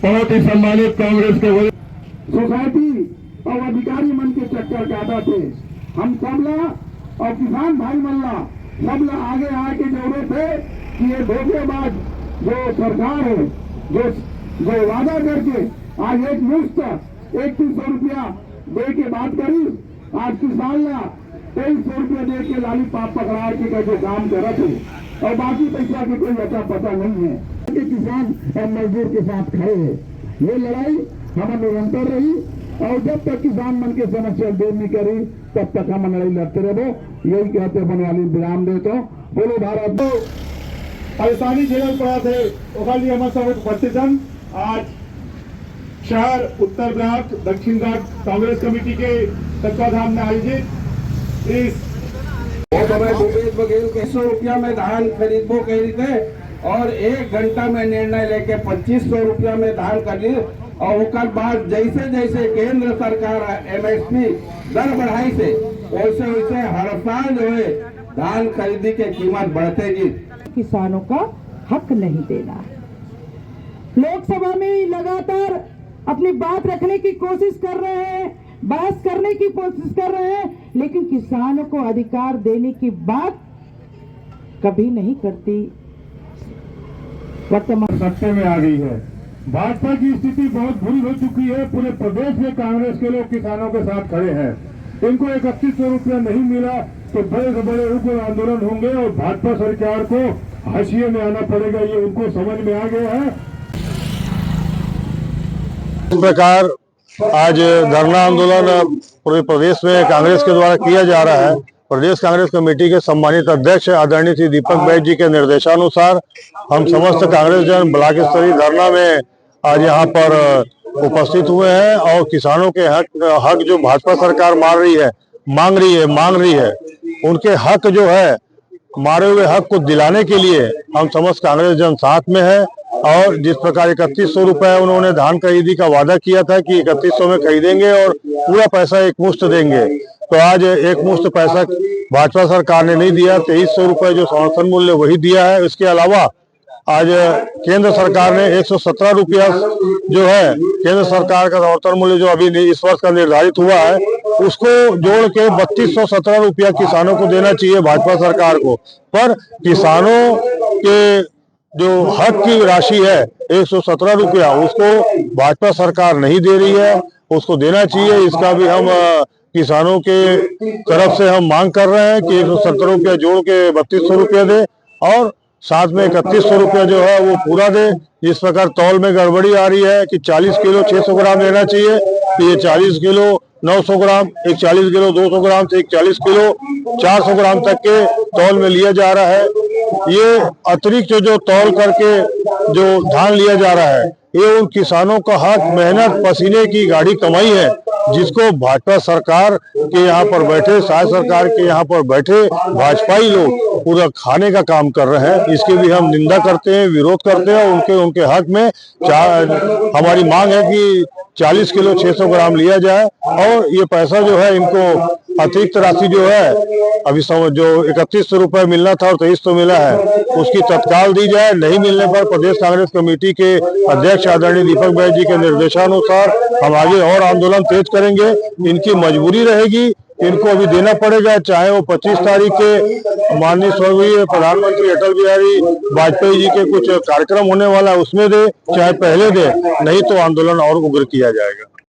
बहुत ही सम्मानित कांग्रेस के सोसाइटी और अधिकारी मन के चक्कर काटा थे। हम सबला और किसान भाई मल्ला सबला आगे आके जरूरत है कि ये धोखेबाज जो सरकार है जो वादा करके आज एक मुफ्त 3100 रुपया दे के बात करी, आज किसान ला 2300 रुपया दे के लाली पाप पकड़ा के जो काम कर रहे थे और बाकी पैसा की कोई अता पता नहीं है। किसान और मजदूर के साथ खड़े हैं। ये लड़ाई हमें निरंतर रही और जब तक किसान मन के समस्या दूर नहीं करी तब तक हम लड़ाई लड़ते रहो। यही कहते बनवाली विराम दे तो बोलो भारत। तो परेशानी झेल पड़ा थे ओखाली हमारे सब प्रतिजन आज शहर उत्तर ब्लॉक दक्षिण ब्लॉक कांग्रेस कमेटी के तत्वाधान में आयोजित इस भूपेश बघेल के 100 रुपया में धान खरीदबो कही थे और 1 घंटा में निर्णय लेके 2500 रुपया में धान खरीद और उसके बाद जैसे जैसे केंद्र सरकार MSP दर बढ़ाई से वैसे वैसे हर साल जो है धान खरीदी के कीमत बढ़तेगी। किसानों का हक नहीं देना है। लोकसभा में लगातार अपनी बात रखने की कोशिश कर रहे हैं, बहस करने की कोशिश कर रहे हैं, लेकिन किसानों को अधिकार देने की बात कभी नहीं करती। वर्तमान सत्ते में आ गई है। भाजपा की स्थिति बहुत बुरी हो चुकी है। पूरे प्रदेश में कांग्रेस के लोग किसानों के साथ खड़े हैं। इनको 3100 रुपया नहीं मिला तो बड़े से बड़े उग्र आंदोलन होंगे और भाजपा सरकार को हाशिए में आना पड़ेगा। ये उनको समझ में आ गया है। इस प्रकार आज धरना आंदोलन पूरे प्रदेश में कांग्रेस के द्वारा किया जा रहा है। प्रदेश कांग्रेस कमेटी के सम्मानित अध्यक्ष आदरणीय श्री दीपक बैज जी के निर्देशानुसार हम समस्त कांग्रेस जन ब्लॉक स्तरीय धरना में आज यहाँ पर उपस्थित हुए हैं और किसानों के हक जो भाजपा सरकार मांग रही है उनके हक जो है मारे हुए हक को दिलाने के लिए हम समस्त कांग्रेस जन साथ में है। और जिस प्रकार 3100 रुपए उन्होंने धान खरीदी का वादा किया था कि 3100 में खरीदेंगे और पूरा पैसा एक मुश्त देंगे, तो आज एक मुश्त पैसा भाजपा सरकार ने नहीं दिया। 2300 रुपए जो समर्थन मूल्य वही दिया है। इसके अलावा आज केंद्र सरकार ने 117 रुपया जो है केंद्र सरकार का समर्थन मूल्य जो अभी इस वर्ष का निर्धारित हुआ है उसको जोड़ के 3217 रुपया किसानों को देना चाहिए भाजपा सरकार को। पर किसानों के जो हक की राशि है 117 रुपया उसको भाजपा सरकार नहीं दे रही है, उसको देना चाहिए। इसका भी हम किसानों के तरफ से हम मांग कर रहे हैं कि 117 रुपया जोड़ के 3200 रुपया दे और साथ में 3100 रुपया जो है वो पूरा दे। जिस प्रकार तौल में गड़बड़ी आ रही है कि 40 किलो 600 ग्राम लेना चाहिए, तो ये 40 किलो 900 ग्राम, एक 40 किलो 200 ग्राम से एक 40 किलो 400 ग्राम तक के तौल में लिया जा रहा है। ये अतिरिक्त जो तौल करके जो धान लिया जा रहा है ये उन किसानों का हक, मेहनत, पसीने की गाढ़ी कमाई है जिसको भाजपा सरकार के यहाँ पर बैठे, शायद सरकार के यहाँ पर बैठे भाजपाई लोग पूरा खाने का काम कर रहे हैं। इसकी भी हम निंदा करते हैं, विरोध करते हैं। उनके हक में हमारी मांग है कि 40 किलो 600 ग्राम लिया जाए और ये पैसा जो है इनको अतिरिक्त राशि जो है अभी जो 3100 रुपए मिलना था और 2300 मिला है उसकी तत्काल दी जाए। नहीं मिलने पर प्रदेश कांग्रेस कमेटी के अध्यक्ष आदरणीय दीपक बैज जी के निर्देशानुसार हम आगे और आंदोलन तेज करेंगे। इनकी मजबूरी रहेगी, इनको अभी देना पड़ेगा, चाहे वो 25 तारीख के माननीय स्वर्गीय प्रधानमंत्री अटल बिहारी वाजपेयी जी के कुछ कार्यक्रम होने वाला है उसमें दे, चाहे पहले दे, नहीं तो आंदोलन और उग्र किया जाएगा।